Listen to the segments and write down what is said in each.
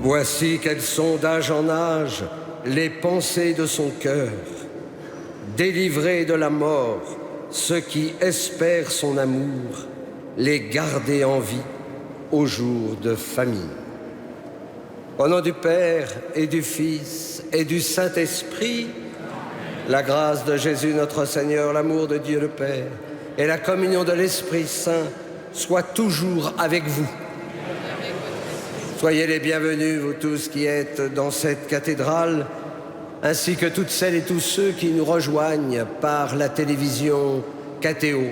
Voici qu'elles sont d'âge en âge les pensées de son cœur. Délivrer de la mort ceux qui espèrent son amour, les garder en vie au jour de famille. Au nom du Père et du Fils et du Saint-Esprit, la grâce de Jésus notre Seigneur, l'amour de Dieu le Père et la communion de l'Esprit Saint soient toujours avec vous. Soyez les bienvenus, vous tous qui êtes dans cette cathédrale, ainsi que toutes celles et tous ceux qui nous rejoignent par la télévision KTO.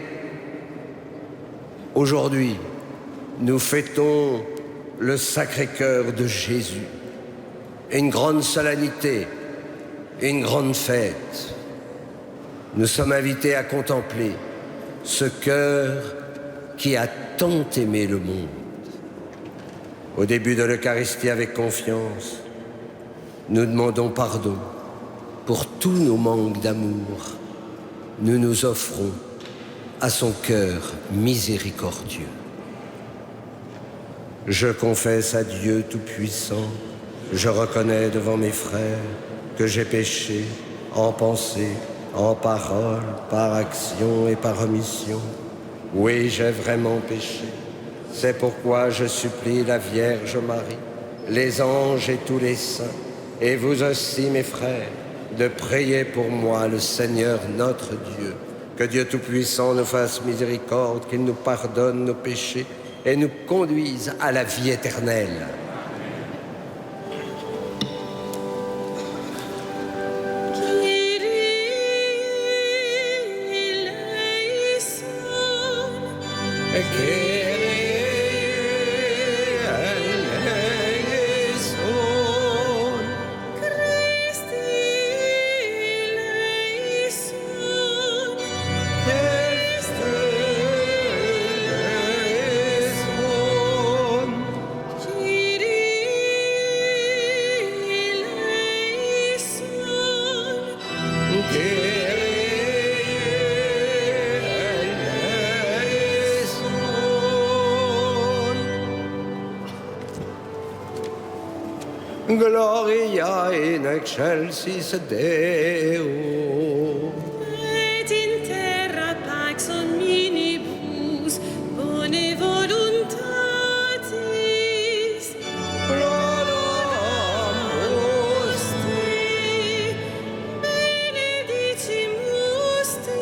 Aujourd'hui, nous fêtons le Sacré-Cœur de Jésus. Une grande solennité, une grande fête. Nous sommes invités à contempler ce cœur qui a tant aimé le monde. Au début de l'Eucharistie, avec confiance, nous demandons pardon pour tous nos manques d'amour. Nous nous offrons à son cœur miséricordieux. Je confesse à Dieu Tout-Puissant, je reconnais devant mes frères que j'ai péché en pensée, en parole, par action et par omission. Oui, j'ai vraiment péché. C'est pourquoi je supplie la Vierge Marie, les anges et tous les saints, et vous aussi, mes frères, de prier pour moi le Seigneur notre Dieu. Que Dieu Tout-Puissant nous fasse miséricorde, qu'il nous pardonne nos péchés et nous conduise à la vie éternelle. Gloria in excelsis Deo. Et in terra pax omnibus bone voluntatis. Gloramus Te, benedicimus Te,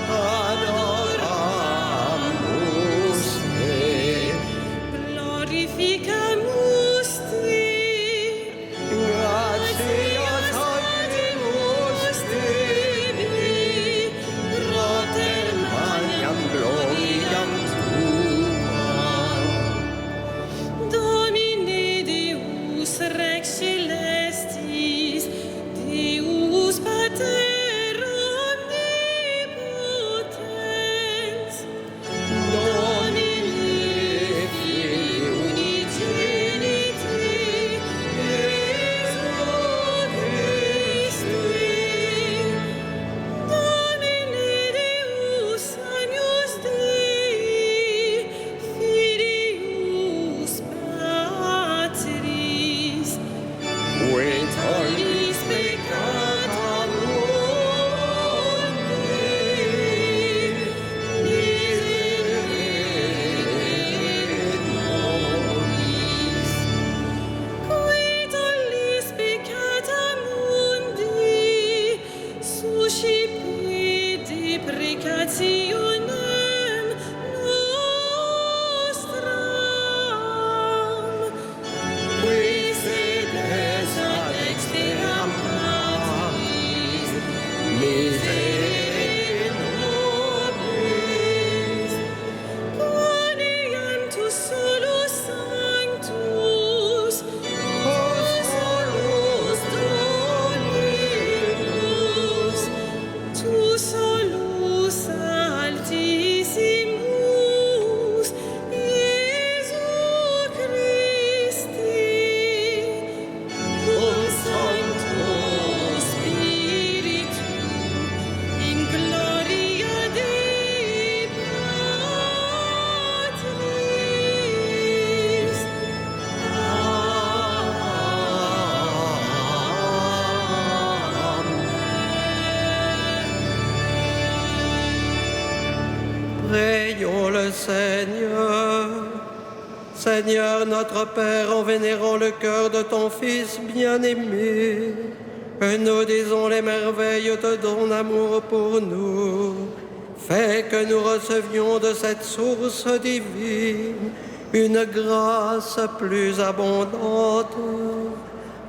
adoramus Te. glorificamus Te, Gratias habemus le Seigneur. Seigneur notre Père, en vénérant le cœur de ton Fils bien-aimé, nous disons les merveilles de ton amour pour nous. Fais que nous recevions de cette source divine une grâce plus abondante.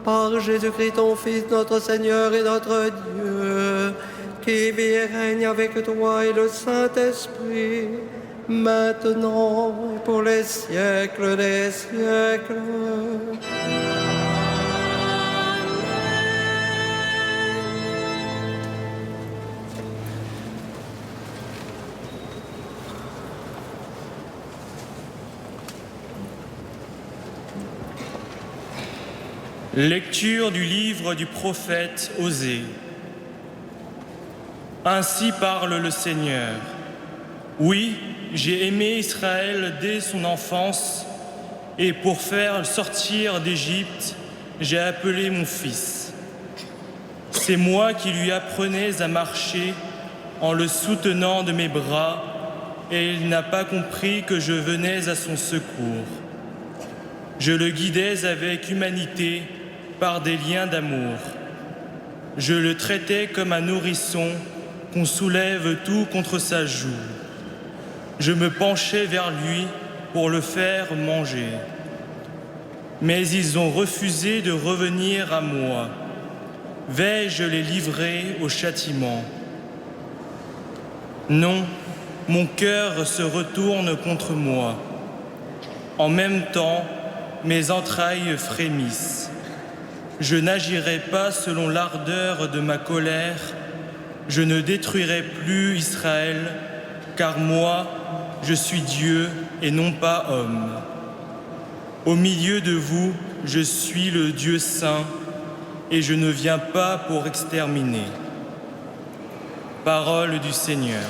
Par Jésus-Christ, ton Fils, notre Seigneur et notre Dieu, qui vit et règne avec toi et le Saint-Esprit, maintenant et pour les siècles des siècles. Lecture du livre du prophète Osée. Ainsi parle le Seigneur. Oui, j'ai aimé Israël dès son enfance, et pour faire sortir d'Égypte, j'ai appelé mon fils. C'est moi qui lui apprenais à marcher en le soutenant de mes bras, et il n'a pas compris que je venais à son secours. Je le guidais avec humanité par des liens d'amour. Je le traitais comme un nourrisson qu'on soulève tout contre sa joue. Je me penchais vers lui pour le faire manger. Mais ils ont refusé de revenir à moi. Vais-je les livrer au châtiment? Non, mon cœur se retourne contre moi. En même temps, mes entrailles frémissent. Je n'agirai pas selon l'ardeur de ma colère. Je ne détruirai plus Israël, car moi, je suis Dieu et non pas homme. Au milieu de vous, je suis le Dieu saint, et je ne viens pas pour exterminer. Parole du Seigneur.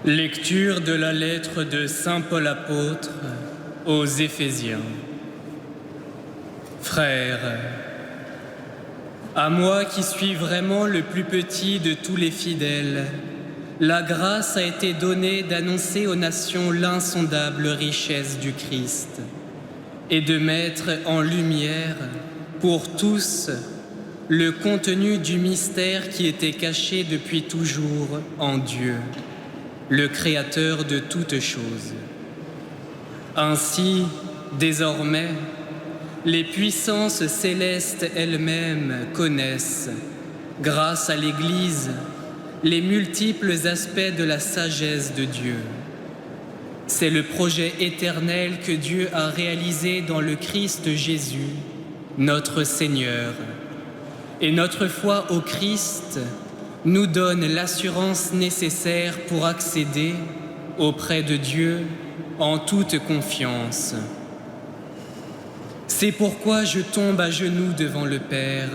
Lecture de la lettre de Saint Paul apôtre aux Éphésiens. Frères, à moi qui suis vraiment le plus petit de tous les fidèles, la grâce a été donnée d'annoncer aux nations l'insondable richesse du Christ et de mettre en lumière pour tous le contenu du mystère qui était caché depuis toujours en Dieu, le Créateur de toutes choses. Ainsi, désormais, les puissances célestes elles-mêmes connaissent, grâce à l'Église, les multiples aspects de la sagesse de Dieu. C'est le projet éternel que Dieu a réalisé dans le Christ Jésus, notre Seigneur. Et notre foi au Christ nous donne l'assurance nécessaire pour accéder auprès de Dieu en toute confiance. C'est pourquoi je tombe à genoux devant le Père,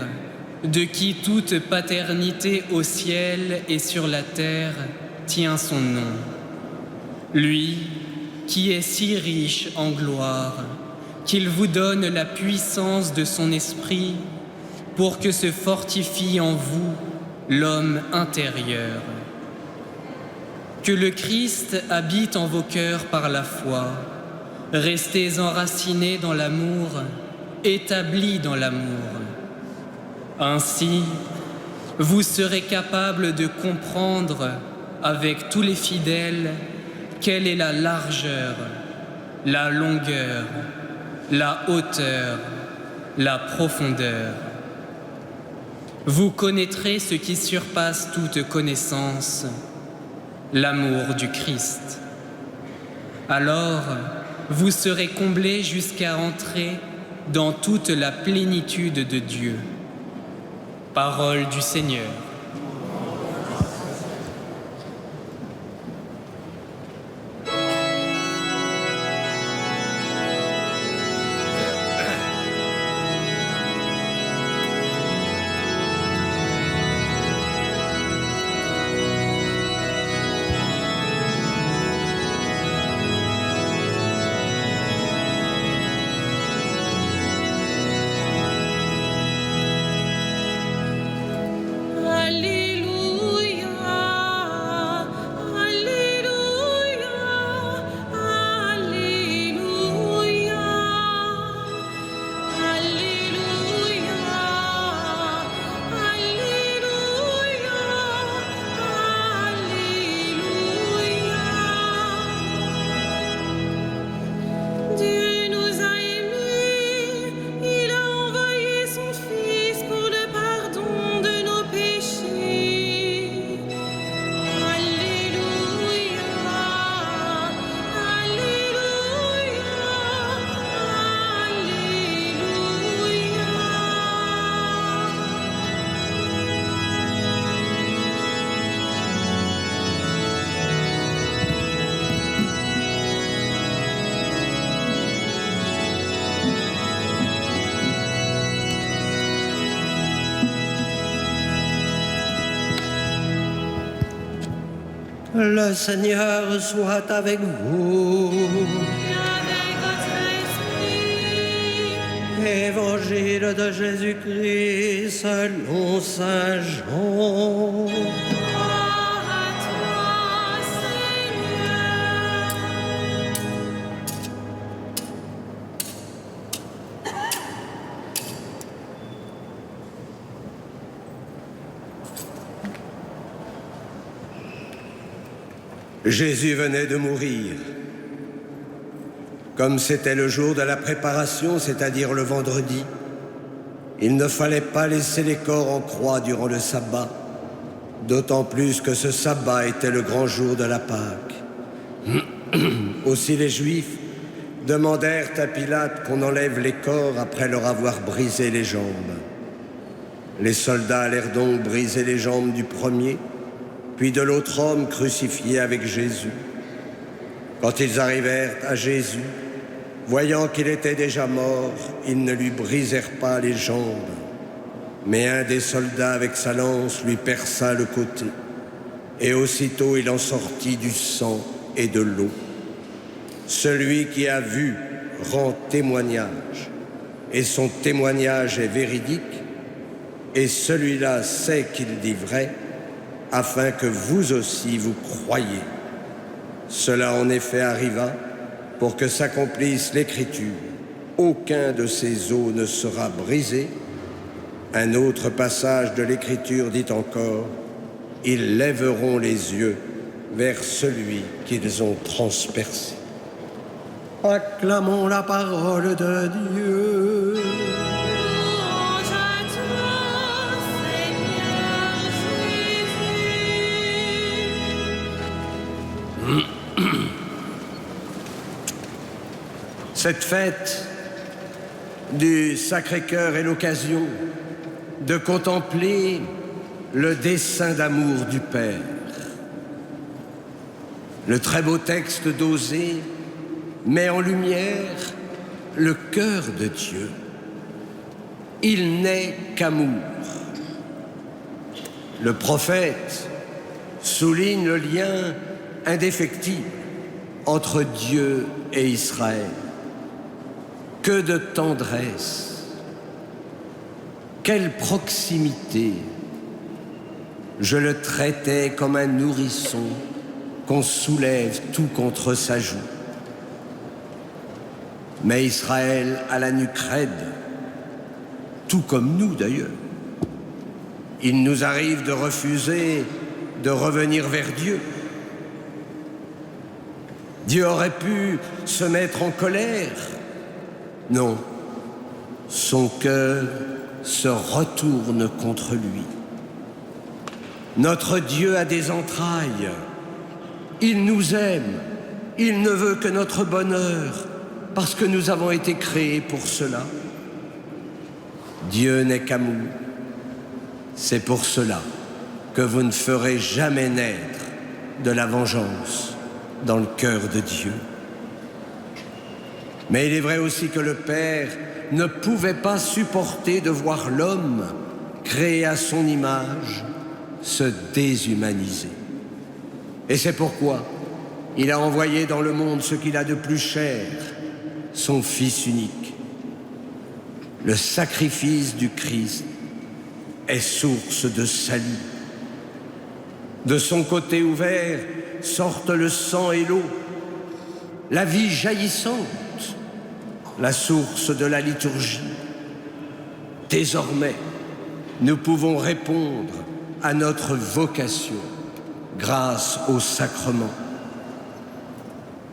de qui toute paternité au ciel et sur la terre tient son nom. Lui qui est si riche en gloire, qu'il vous donne la puissance de son esprit pour que se fortifie en vous l'homme intérieur. Que le Christ habite en vos cœurs par la foi. Restez enracinés dans l'amour, établis dans l'amour. Ainsi, vous serez capables de comprendre avec tous les fidèles quelle est la largeur, la longueur, la hauteur, la profondeur. Vous connaîtrez ce qui surpasse toute connaissance, l'amour du Christ. Alors, vous serez comblés jusqu'à entrer dans toute la plénitude de Dieu. Parole du Seigneur. Le Seigneur soit avec vous. Avec votre esprit. Évangile de Jésus-Christ selon saint Jean. Gloire à toi, Seigneur. Jésus venait de mourir. Comme c'était le jour de la préparation, c'est-à-dire le vendredi, il ne fallait pas laisser les corps en croix durant le sabbat, d'autant plus que ce sabbat était le grand jour de la Pâque. Aussi les Juifs demandèrent à Pilate qu'on enlève les corps après leur avoir brisé les jambes. Les soldats allèrent donc briser les jambes du premier, puis de l'autre homme crucifié avec Jésus. Quand ils arrivèrent à Jésus, voyant qu'il était déjà mort, ils ne lui brisèrent pas les jambes. Mais un des soldats avec sa lance lui perça le côté, et aussitôt il en sortit du sang et de l'eau. Celui qui a vu rend témoignage, et son témoignage est véridique, et celui-là sait qu'il dit vrai, afin que vous aussi vous croyiez. Cela en effet arriva pour que s'accomplisse l'Écriture. Aucun de ces os ne sera brisé. Un autre passage de l'Écriture dit encore, « Ils lèveront les yeux vers celui qu'ils ont transpercé. » Acclamons la parole de Dieu. Louange à toi, Seigneur Jésus. Cette fête du Sacré-Cœur est l'occasion de contempler le dessein d'amour du Père. Le très beau texte d'Osée met en lumière le cœur de Dieu. Il n'est qu'amour. Le prophète souligne le lien indéfectible entre Dieu et Israël. Que de tendresse, quelle proximité. Je le traitais comme un nourrisson qu'on soulève tout contre sa joue. Mais Israël a la nuque raide, tout comme nous d'ailleurs. Il nous arrive de refuser de revenir vers Dieu. Dieu aurait pu se mettre en colère. Non, son cœur se retourne contre lui. Notre Dieu a des entrailles. Il nous aime. Il ne veut que notre bonheur, parce que nous avons été créés pour cela. Dieu n'est qu'amour. C'est pour cela que vous ne ferez jamais naître de la vengeance dans le cœur de Dieu. Mais il est vrai aussi que le Père ne pouvait pas supporter de voir l'homme, créé à son image, se déshumaniser. Et c'est pourquoi il a envoyé dans le monde ce qu'il a de plus cher, son Fils unique. Le sacrifice du Christ est source de salut. De son côté ouvert sortent le sang et l'eau, la vie jaillissante, la source de la liturgie. Désormais, nous pouvons répondre à notre vocation grâce au sacrement.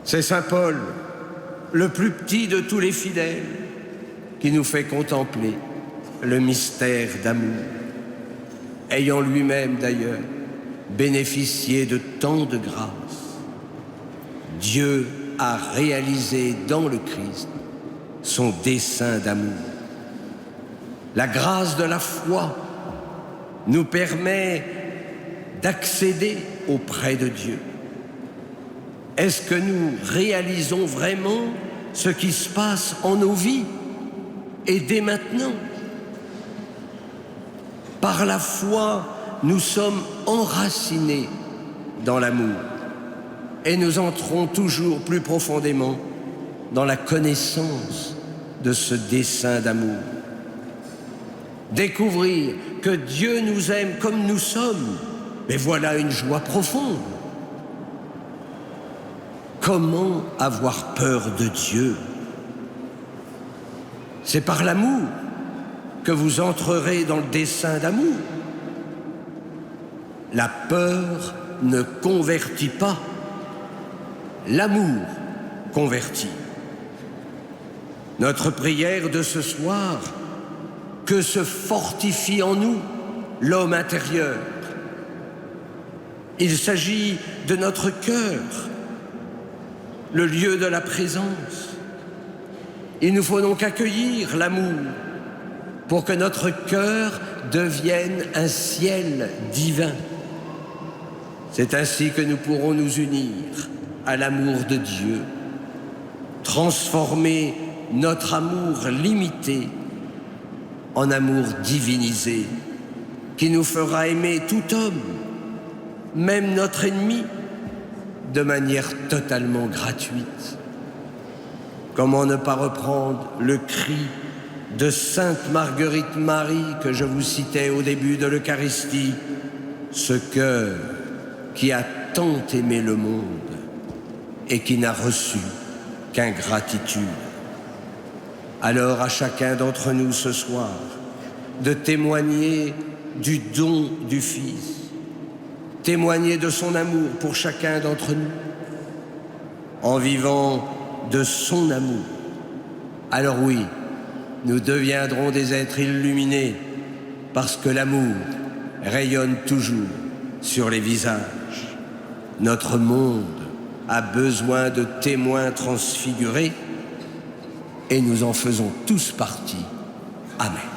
C'est Saint Paul, le plus petit de tous les fidèles, qui nous fait contempler le mystère d'amour, ayant lui-même d'ailleurs bénéficié de tant de grâce. Dieu a réalisé dans le Christ son dessein d'amour. La grâce de la foi nous permet d'accéder auprès de Dieu. Est-ce que nous réalisons vraiment ce qui se passe en nos vies et dès maintenant? Par la foi, nous sommes enracinés dans l'amour et nous entrons toujours plus profondément dans la connaissance de ce dessein d'amour. Découvrir que Dieu nous aime comme nous sommes, mais voilà une joie profonde. Comment avoir peur de Dieu? C'est par l'amour que vous entrerez dans le dessein d'amour. La peur ne convertit pas, l'amour convertit. Notre prière de ce soir, que se fortifie en nous l'homme intérieur. Il s'agit de notre cœur, le lieu de la présence. Il nous faut donc accueillir l'amour pour que notre cœur devienne un ciel divin. C'est ainsi que nous pourrons nous unir à l'amour de Dieu, transformer notre amour limité en amour divinisé, qui nous fera aimer tout homme, même notre ennemi, de manière totalement gratuite. Comment ne pas reprendre le cri de Sainte Marguerite Marie que je vous citais au début de l'Eucharistie, ce cœur qui a tant aimé le monde et qui n'a reçu qu'ingratitude. Alors à chacun d'entre nous ce soir de témoigner du don du Fils, témoigner de son amour pour chacun d'entre nous, en vivant de son amour. Alors oui, nous deviendrons des êtres illuminés parce que l'amour rayonne toujours sur les visages. Notre monde a besoin de témoins transfigurés et nous en faisons tous partie. Amen.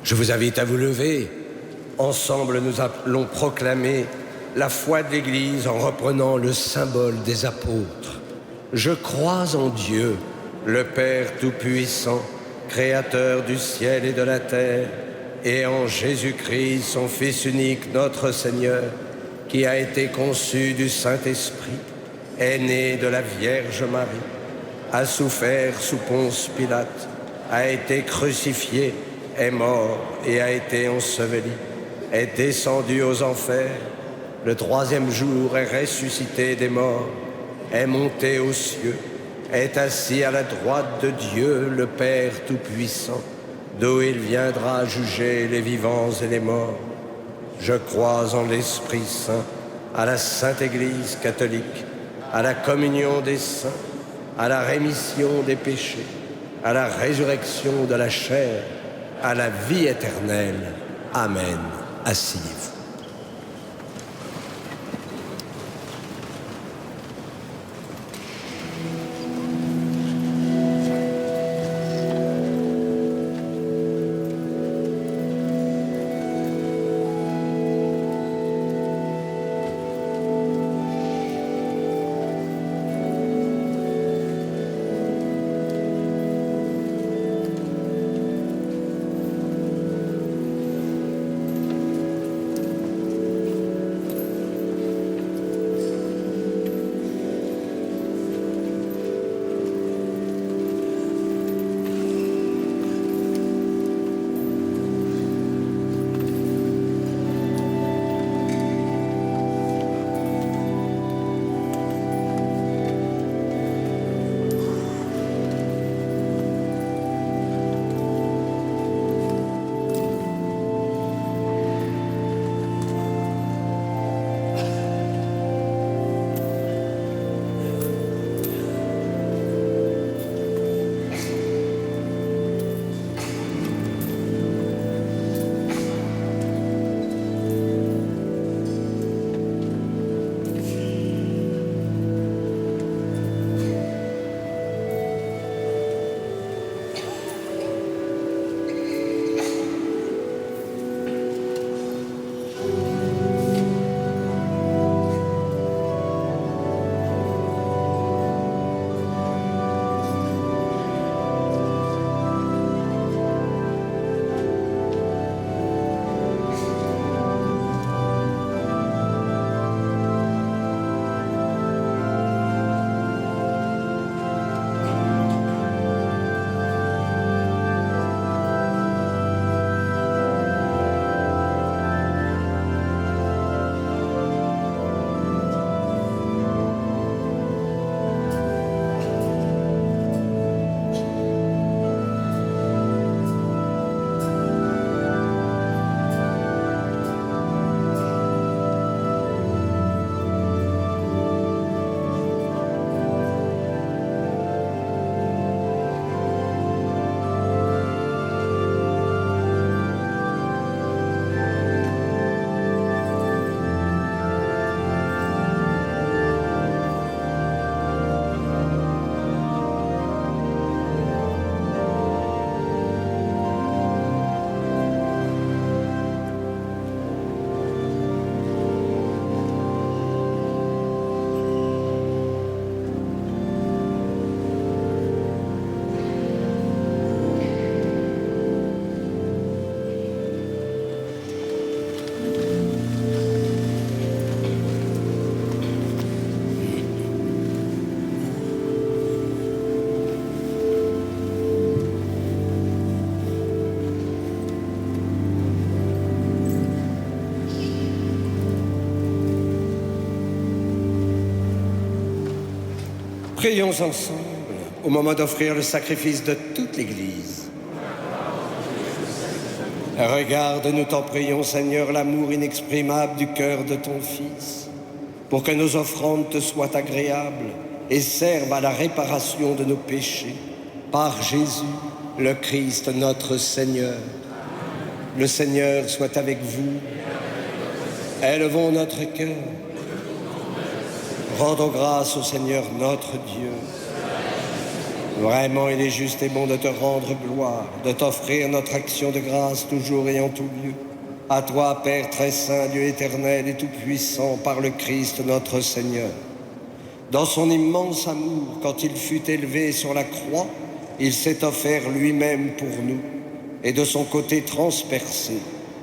Je vous invite à vous lever. Ensemble, nous allons proclamer la foi de l'Église en reprenant le symbole des apôtres. Je crois en Dieu, le Père Tout-Puissant, Créateur du ciel et de la terre, et en Jésus-Christ, son Fils unique, notre Seigneur, qui a été conçu du Saint-Esprit, est né de la Vierge Marie, a souffert sous Ponce Pilate, a été crucifié, est mort et a été enseveli, est descendu aux enfers, le troisième jour est ressuscité des morts, est monté aux cieux, est assis à la droite de Dieu, le Père Tout-Puissant, d'où il viendra juger les vivants et les morts. Je crois en l'Esprit Saint, à la Sainte Église catholique, à la communion des saints, à la rémission des péchés, à la résurrection de la chair, à la vie éternelle. Amen. Asseyez-vous. Prions ensemble au moment d'offrir le sacrifice de toute l'Église. Regarde, nous t'en prions, Seigneur, l'amour inexprimable du cœur de ton Fils, pour que nos offrandes te soient agréables et servent à la réparation de nos péchés. Par Jésus, le Christ, notre Seigneur. Le Seigneur soit avec vous. Élevons notre cœur. Rendons grâce au Seigneur notre Dieu. Vraiment, il est juste et bon de te rendre gloire, de t'offrir notre action de grâce toujours et en tout lieu. À toi, Père très saint, Dieu éternel et tout-puissant, par le Christ notre Seigneur. Dans son immense amour, quand il fut élevé sur la croix, il s'est offert lui-même pour nous, et de son côté transpercé,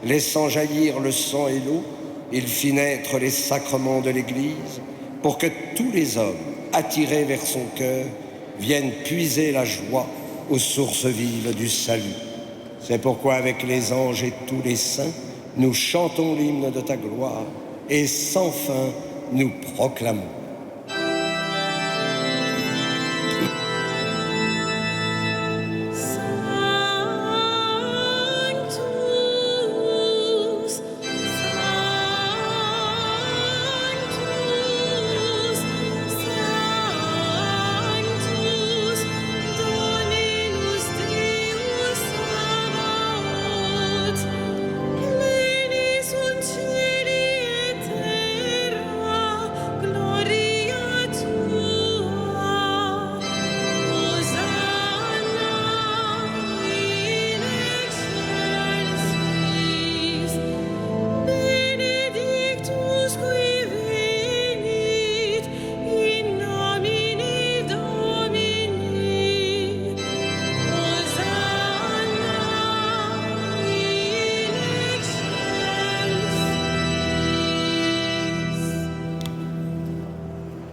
laissant jaillir le sang et l'eau, il fit naître les sacrements de l'Église, pour que tous les hommes, attirés vers son cœur, viennent puiser la joie aux sources vives du salut. C'est pourquoi avec les anges et tous les saints, nous chantons l'hymne de ta gloire et sans fin nous proclamons.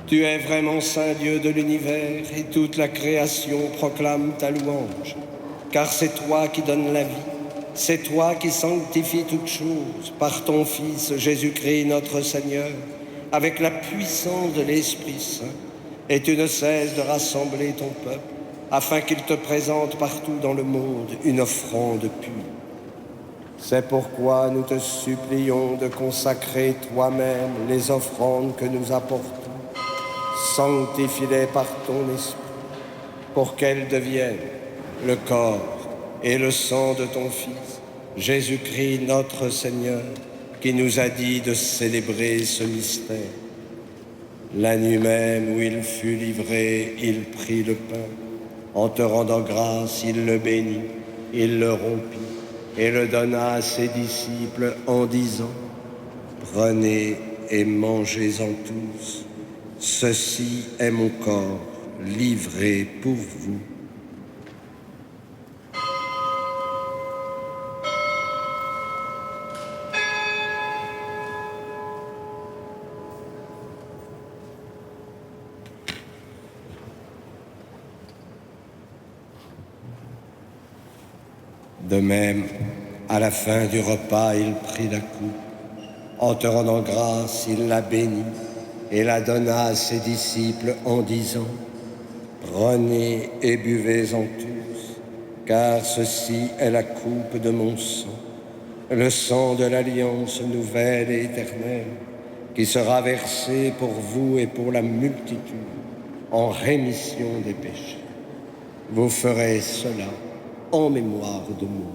Tu es vraiment Saint Dieu de l'univers et toute la création proclame ta louange. Car c'est toi qui donnes la vie, c'est toi qui sanctifies toutes choses par ton Fils Jésus-Christ notre Seigneur, avec la puissance de l'Esprit Saint. Et tu ne cesses de rassembler ton peuple, afin qu'il te présente partout dans le monde une offrande pure. C'est pourquoi nous te supplions de consacrer toi-même les offrandes que nous apportons. Sanctifie-les par ton esprit, pour qu'elles deviennent le corps et le sang de ton Fils, Jésus-Christ notre Seigneur, qui nous a dit de célébrer ce mystère. La nuit même où il fut livré, il prit le pain. En te rendant grâce, il le bénit, il le rompit et le donna à ses disciples en disant : « Prenez et mangez-en tous. Ceci est mon corps livré pour vous. » De même, à la fin du repas, il prit la coupe. En te rendant grâce, il la bénit et la donna à ses disciples en disant : « Prenez et buvez-en tous, car ceci est la coupe de mon sang, le sang de l'alliance nouvelle et éternelle, qui sera versé pour vous et pour la multitude en rémission des péchés. Vous ferez cela en mémoire de moi. »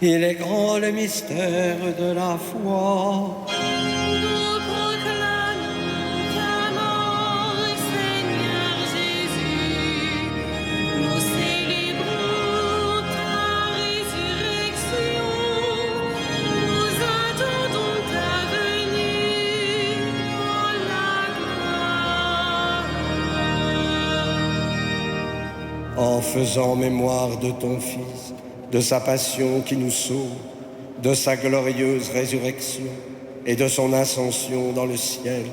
Il est grand le mystère de la foi. Nous proclamons ta mort, Seigneur Jésus. Nous célébrons ta résurrection. Nous attendons ta venue en la gloire. En faisant mémoire de ton Fils, de sa passion qui nous sauve, de sa glorieuse résurrection et de son ascension dans le ciel,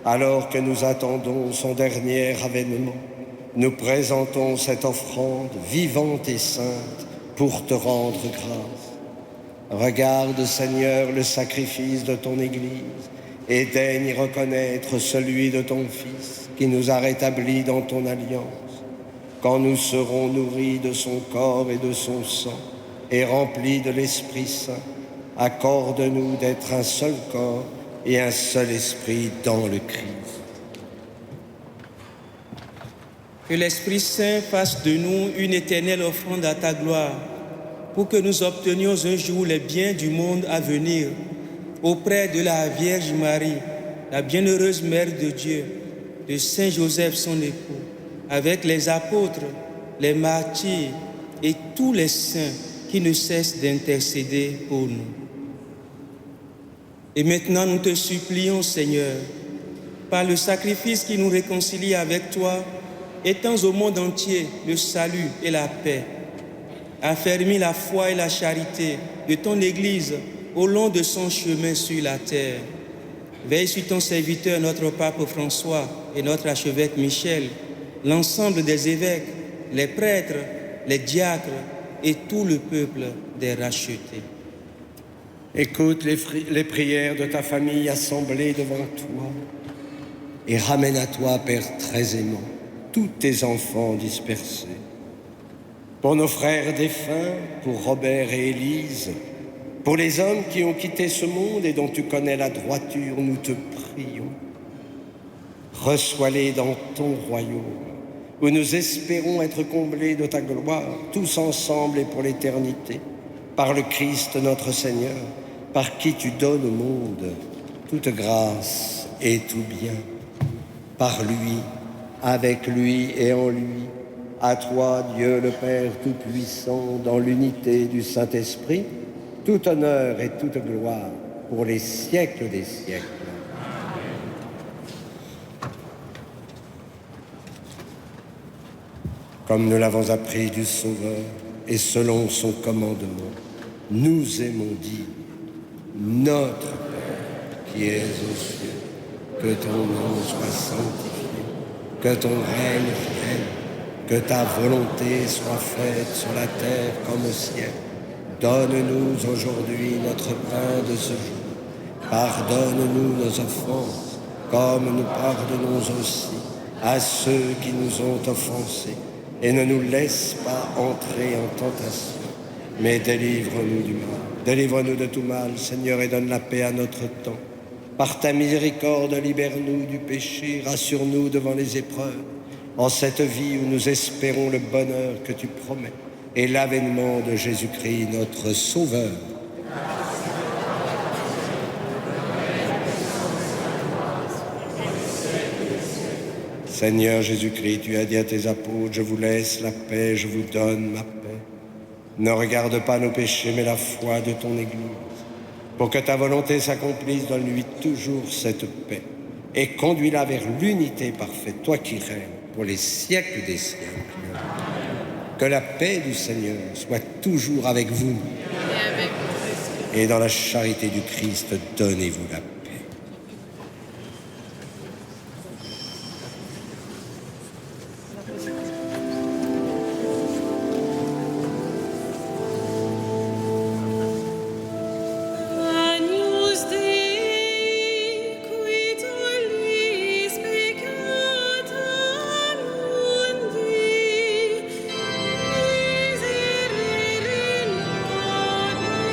alors que nous attendons son dernier avènement, nous présentons cette offrande vivante et sainte pour te rendre grâce. Regarde, Seigneur, le sacrifice de ton Église et daigne y reconnaître celui de ton Fils qui nous a rétablis dans ton alliance. Quand nous serons nourris de son corps et de son sang et remplis de l'Esprit Saint, accorde-nous d'être un seul corps et un seul esprit dans le Christ. Que l'Esprit Saint fasse de nous une éternelle offrande à ta gloire, pour que nous obtenions un jour les biens du monde à venir, auprès de la Vierge Marie, la bienheureuse Mère de Dieu, de Saint Joseph son époux, avec les apôtres, les martyrs et tous les saints qui ne cessent d'intercéder pour nous. Et maintenant, nous te supplions, Seigneur, par le sacrifice qui nous réconcilie avec toi, étends au monde entier le salut et la paix. Affermis la foi et la charité de ton Église au long de son chemin sur la terre. Veille sur ton serviteur, notre pape François et notre archevêque Michel, l'ensemble des évêques, les prêtres, les diacres et tout le peuple des rachetés. Écoute les prières de ta famille assemblée devant toi et ramène à toi, Père très aimant, tous tes enfants dispersés. Pour nos frères défunts, pour Robert et Élise, pour les hommes qui ont quitté ce monde et dont tu connais la droiture, nous te prions. Reçois-les dans ton royaume, où nous espérons être comblés de ta gloire, tous ensemble et pour l'éternité, par le Christ notre Seigneur, par qui tu donnes au monde toute grâce et tout bien. Par lui, avec lui et en lui, à toi, Dieu le Père Tout-Puissant, dans l'unité du Saint-Esprit, tout honneur et toute gloire pour les siècles des siècles. Comme nous l'avons appris du Sauveur et selon son commandement, nous aimons dire: Notre Père qui es aux cieux, que ton nom soit sanctifié, que ton règne vienne, que ta volonté soit faite sur la terre comme au ciel. Donne-nous aujourd'hui notre pain de ce jour. Pardonne-nous nos offenses, comme nous pardonnons aussi à ceux qui nous ont offensés. Et ne nous laisse pas entrer en tentation, mais délivre-nous du mal. Délivre-nous de tout mal, Seigneur, et donne la paix à notre temps. Par ta miséricorde, libère-nous du péché, rassure-nous devant les épreuves, en cette vie où nous espérons le bonheur que tu promets et l'avènement de Jésus-Christ, notre Sauveur. Seigneur Jésus-Christ, tu as dit à tes apôtres: je vous laisse la paix, je vous donne ma paix. Ne regarde pas nos péchés, mais la foi de ton Église. Pour que ta volonté s'accomplisse, donne-lui toujours cette paix et conduis-la vers l'unité parfaite, toi qui règnes pour les siècles des siècles. Que la paix du Seigneur soit toujours avec vous et dans la charité du Christ, donnez-vous la paix. Agnus Dei, qui tollis peccata mundi, miserere nobis.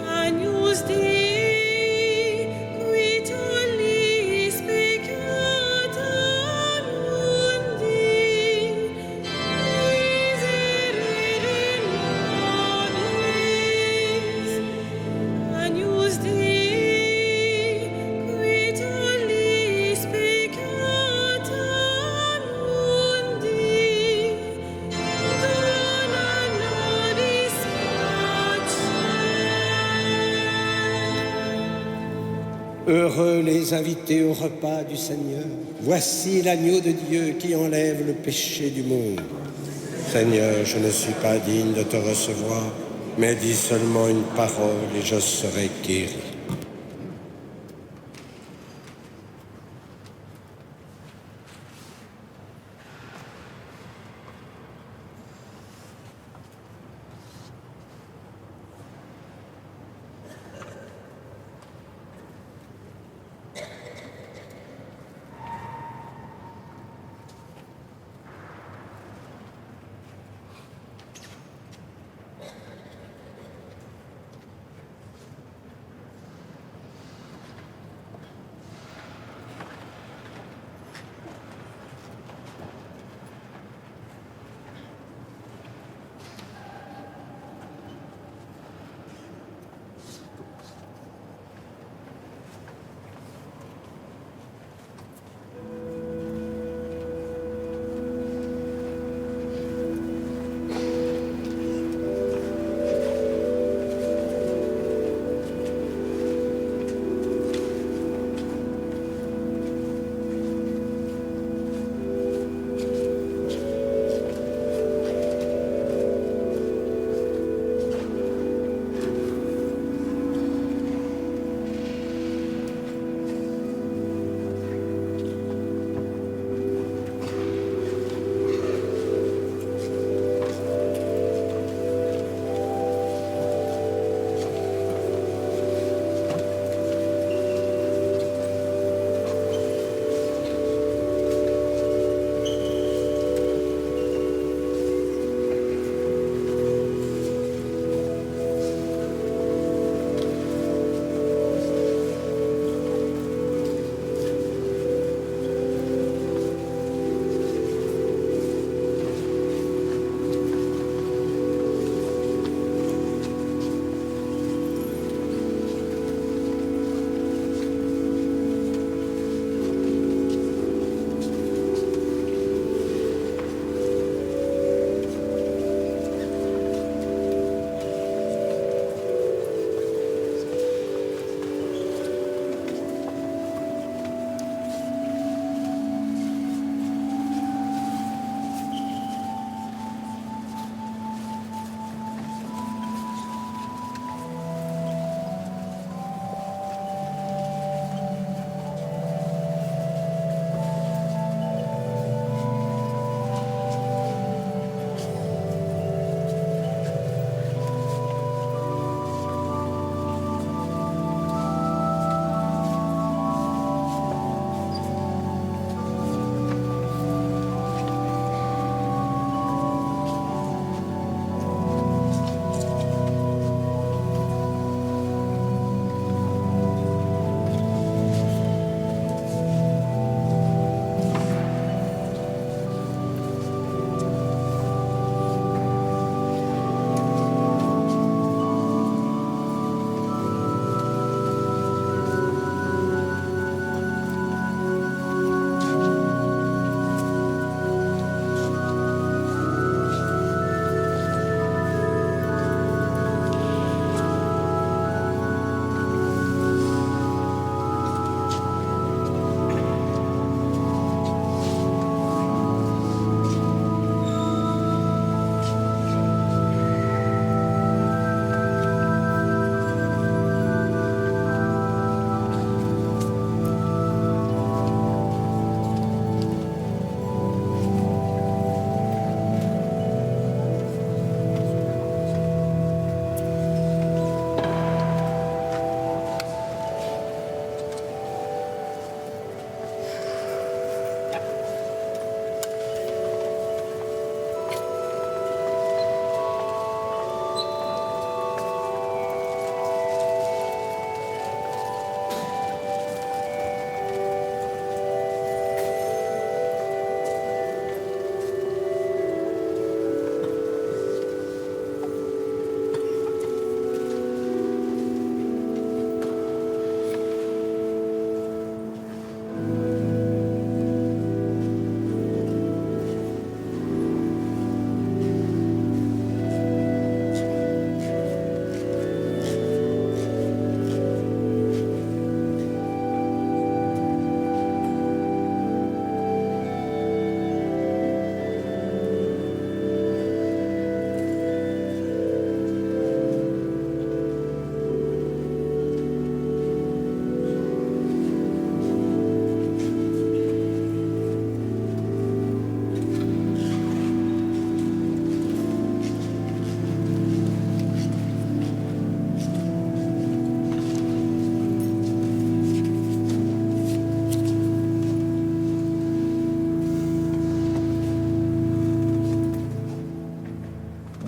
Agnus Dei, qui tollis peccata mundi, miserere nobis. Agnus Dei, qui tollis peccata mundi, dona nobis pacem. Heureux les invités au repas du Seigneur. Voici l'agneau de Dieu qui enlève le péché du monde. Seigneur, je ne suis pas digne de te recevoir, mais dis seulement une parole et je serai guéri.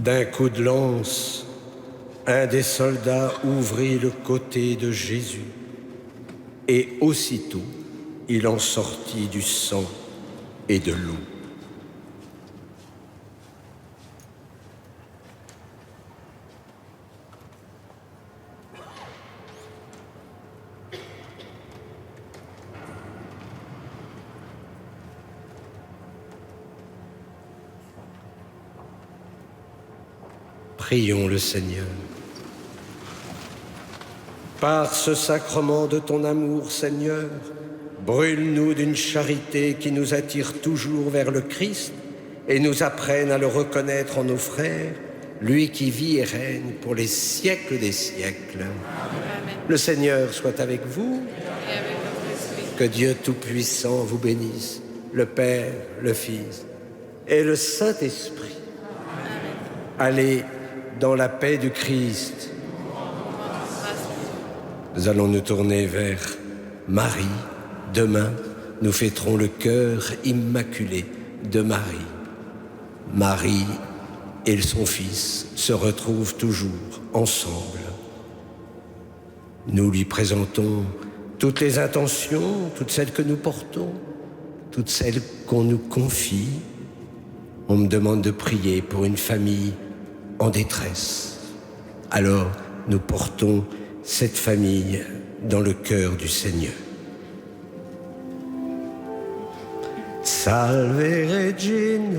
D'un coup de lance, un des soldats ouvrit le côté de Jésus, et aussitôt il en sortit du sang et de l'eau. Prions le Seigneur. Par ce sacrement de ton amour, Seigneur, brûle-nous d'une charité qui nous attire toujours vers le Christ et nous apprenne à le reconnaître en nos frères, lui qui vit et règne pour les siècles des siècles. Amen. Le Seigneur soit avec vous. Et avec votre esprit. Que Dieu Tout-Puissant vous bénisse, le Père, le Fils et le Saint-Esprit. Allez dans la paix du Christ. Nous allons nous tourner vers Marie. Demain, nous fêterons le cœur immaculé de Marie. Marie et son Fils se retrouvent toujours ensemble. Nous lui présentons toutes les intentions, toutes celles que nous portons, toutes celles qu'on nous confie. On me demande de prier pour une famille en détresse. Alors, nous portons cette famille dans le cœur du Seigneur. Salve Regina.